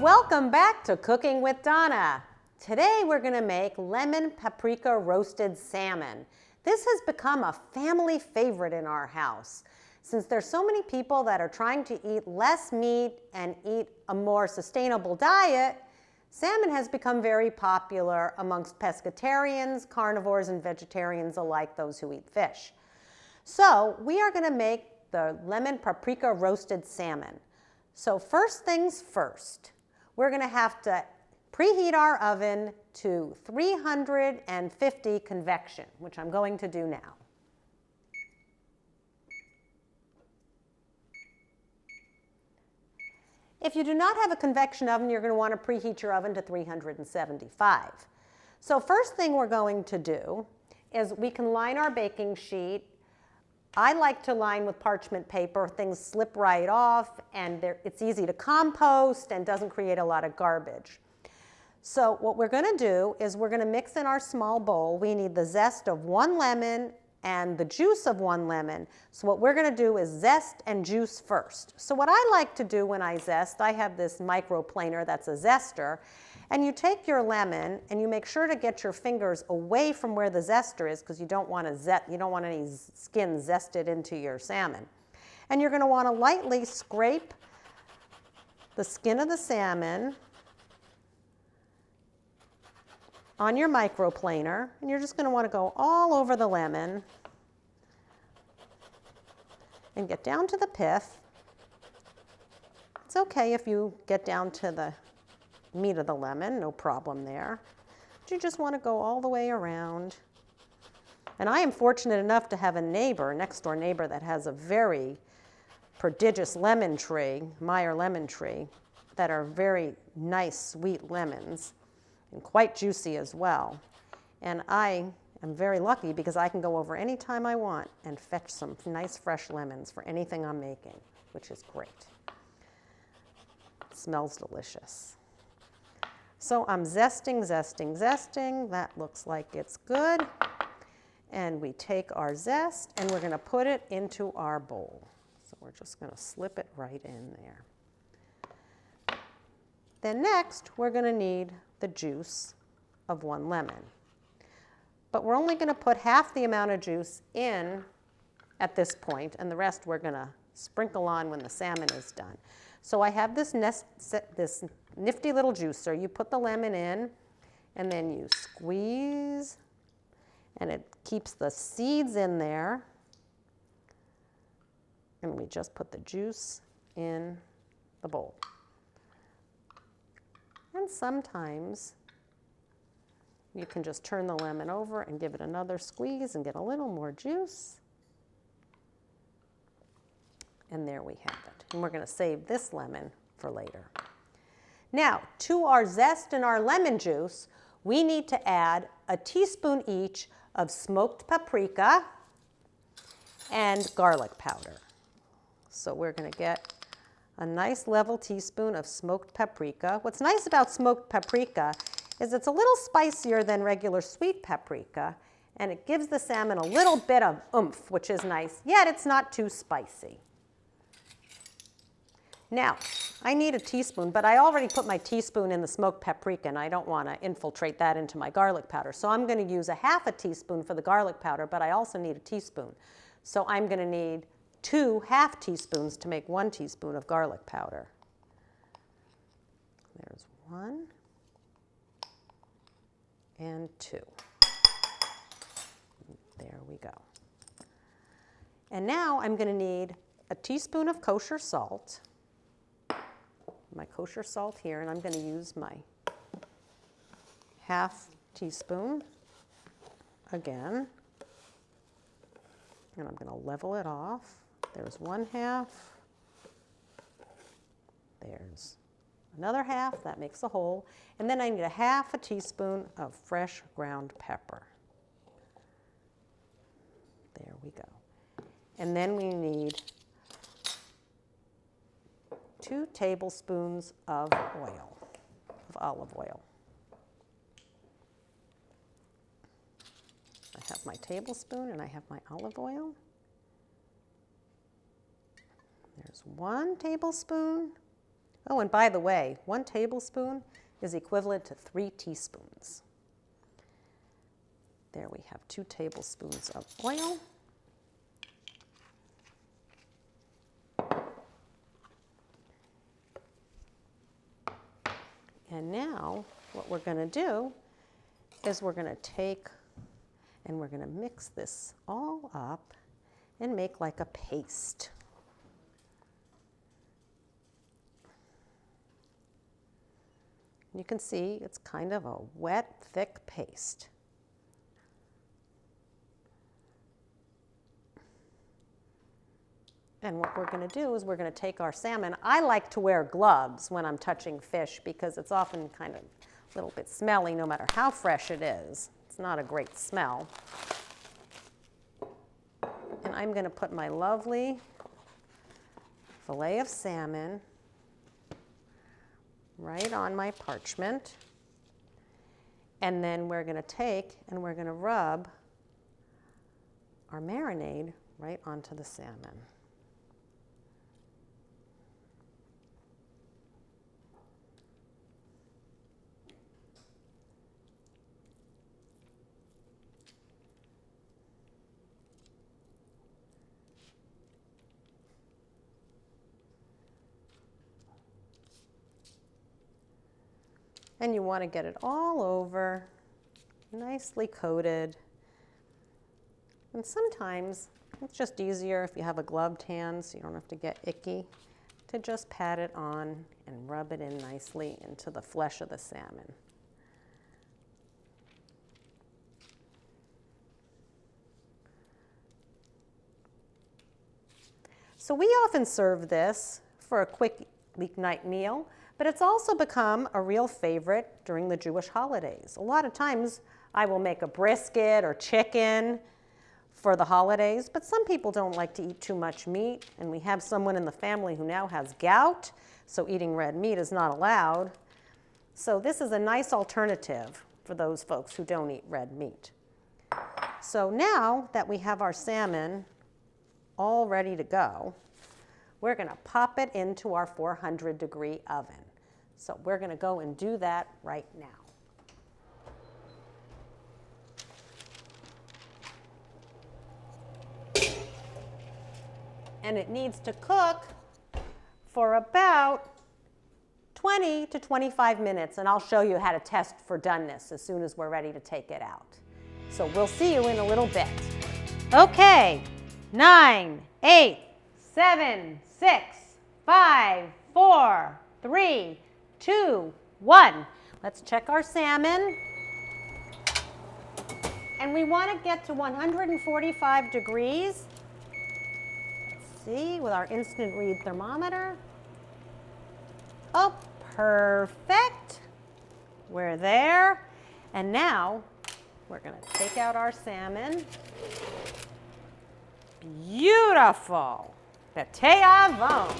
Welcome back to Cooking with Donna. Today we're going to make lemon paprika roasted salmon. This has become a family favorite in our house. Since there's so many people that are trying to eat less meat and eat a more sustainable diet, salmon has become very popular amongst pescatarians, carnivores, and vegetarians alike, those who eat fish. So we are going to make the lemon paprika roasted salmon. So first things first, we're going to have to preheat our oven to 350 convection, which I'm going to do now. If you do not have a convection oven, you're going to want to preheat your oven to 375. So first thing we're going to do is we can line our baking sheet. I like to line with parchment paper. Things slip right off, and it's easy to compost and doesn't create a lot of garbage. So what we're going to do is we're going to mix in our small bowl. We need the zest of 1 lemon and the juice of 1 lemon. So what we're going to do is zest and juice first. So what I like to do when I zest, I have this microplaner that's a zester, and you take your lemon and you make sure to get your fingers away from where the zester is, because you don't want any skin zested into your salmon. And you're going to want to lightly scrape the skin of the salmon on your microplaner, and you're just going to want to go all over the lemon and get down to the pith. It's okay if you get down to the meat of the lemon, no problem there. But you just want to go all the way around. And I am fortunate enough to have a next door neighbor that has a very prodigious lemon tree, Meyer lemon tree, that are very nice, sweet lemons, and quite juicy as well. And I am very lucky because I can go over any time I want and fetch some nice fresh lemons for anything I'm making, which is great. It smells delicious. So I'm zesting. That looks like it's good. And we take our zest and we're going to put it into our bowl. So we're just going to slip it right in there. Then next, we're going to need the juice of 1 lemon. But we're only going to put half the amount of juice in at this point, and the rest we're going to sprinkle on when the salmon is done. So I have this nifty little juicer. You put the lemon in, and then you squeeze, and it keeps the seeds in there. And we just put the juice in the bowl. And sometimes you can just turn the lemon over and give it another squeeze and get a little more juice. And there we have it. And we're going to save this lemon for later. Now, to our zest and our lemon juice, we need to add a teaspoon each of smoked paprika and garlic powder. So we're going to get a nice level teaspoon of smoked paprika. What's nice about smoked paprika is it's a little spicier than regular sweet paprika, and it gives the salmon a little bit of oomph, which is nice, yet it's not too spicy. Now, I need a teaspoon, but I already put my teaspoon in the smoked paprika, and I don't want to infiltrate that into my garlic powder. So I'm going to use a half a teaspoon for the garlic powder, but I also need a teaspoon. So I'm going to need 2 half teaspoons to make 1 teaspoon of garlic powder. There's 1 and 2. There we go. And now I'm going to need a teaspoon of kosher salt. My kosher salt here, and I'm going to use my half teaspoon again. And I'm going to level it off. There's 1/2. There's another half. That makes a whole. And then I need a half a teaspoon of fresh ground pepper. There we go. And then we need 2 tablespoons of olive oil. I have my tablespoon and I have my olive oil. There's 1 tablespoon Oh, and by the way, 1 tablespoon is equivalent to 3 teaspoons. There we have 2 tablespoons of oil. And now what we're going to do is we're going to take and we're going to mix this all up and make like a paste. You can see it's kind of a wet, thick paste. And what we're going to do is we're going to take our salmon. I like to wear gloves when I'm touching fish because it's often kind of a little bit smelly no matter how fresh it is. It's not a great smell. And I'm going to put my lovely fillet of salmon right on my parchment. And then we're going to take and we're going to rub our marinade right onto the salmon. And you want to get it all over, nicely coated. And sometimes it's just easier if you have a gloved hand so you don't have to get icky, to just pat it on and rub it in nicely into the flesh of the salmon. So we often serve this for a quick weeknight meal, but it's also become a real favorite during the Jewish holidays. A lot of times I will make a brisket or chicken for the holidays, but some people don't like to eat too much meat, and we have someone in the family who now has gout, so eating red meat is not allowed. So this is a nice alternative for those folks who don't eat red meat. So now that we have our salmon all ready to go, we're going to pop it into our 400-degree oven. So we're going to go and do that right now. And it needs to cook for about 20 to 25 minutes, and I'll show you how to test for doneness as soon as we're ready to take it out. So we'll see you in a little bit. Okay, 9, 8, 7, 6, 5, 4, 3, 2, 1. Let's check our salmon. And we want to get to 145 degrees. Let's see, with our instant read thermometer. Oh, perfect. We're there. And now we're going to take out our salmon. Beautiful. Pâté à vin.